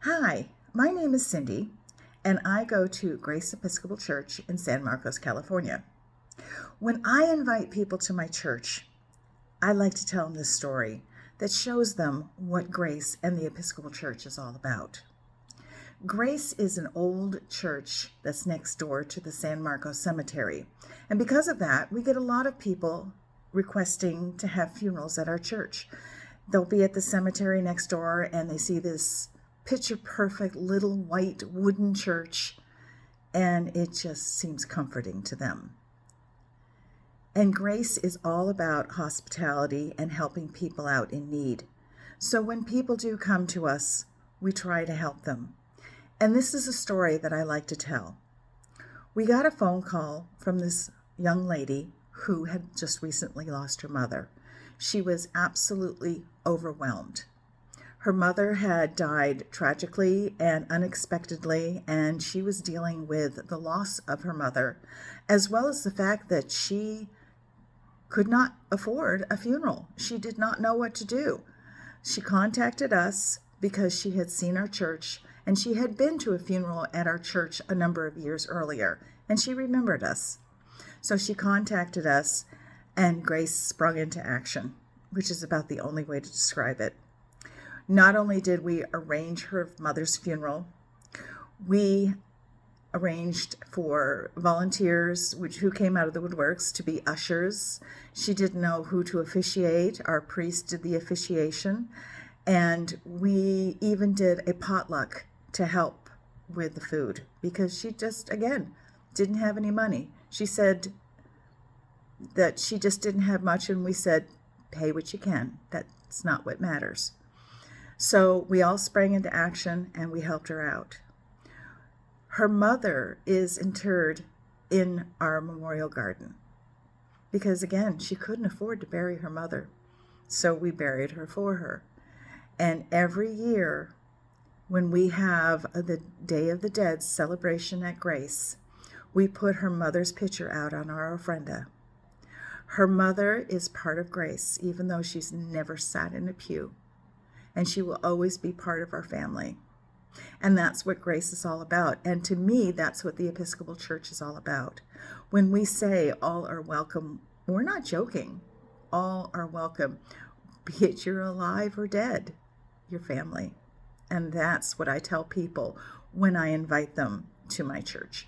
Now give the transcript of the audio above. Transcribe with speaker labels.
Speaker 1: Hi, my name is Cindy, and I go to Grace Episcopal Church in San Marcos, California. When I invite people to my church, I like to tell them this story that shows them what Grace and the Episcopal Church is all about. Grace is an old church that's next door to the San Marcos Cemetery, and because of that, we get a lot of people requesting to have funerals at our church. They'll be at the cemetery next door and they see this picture perfect little white wooden church, and it just seems comforting to them. And Grace is all about hospitality and helping people out in need. So when people do come to us, we try to help them. And this is a story that I like to tell. We got a phone call from this young lady who had just recently lost her mother. She was absolutely overwhelmed. Her mother had died tragically and unexpectedly, and she was dealing with the loss of her mother, as well as the fact that she could not afford a funeral. She did not know what to do. She contacted us because she had seen our church, and she had been to a funeral at our church a number of years earlier, and she remembered us. So she contacted us, and Grace sprung into action, which is about the only way to describe it. Not only did we arrange her mother's funeral, we arranged for volunteers who came out of the woodworks to be ushers. She didn't know who to officiate. Our priest did the officiation. And we even did a potluck to help with the food because she just, again, didn't have any money. She said that she just didn't have much, and we said, pay what you can. That's not what matters. So we all sprang into action and we helped her out. Her mother is interred in our memorial garden because, again, she couldn't afford to bury her mother. So we buried her for her. And every year when we have the Day of the Dead celebration at Grace, we put her mother's picture out on our ofrenda. Her mother is part of Grace, even though she's never sat in a pew. And she will always be part of our family. And that's what Grace is all about. And to me, that's what the Episcopal Church is all about. When we say all are welcome, we're not joking. All are welcome, be it you're alive or dead, your family. And that's what I tell people when I invite them to my church.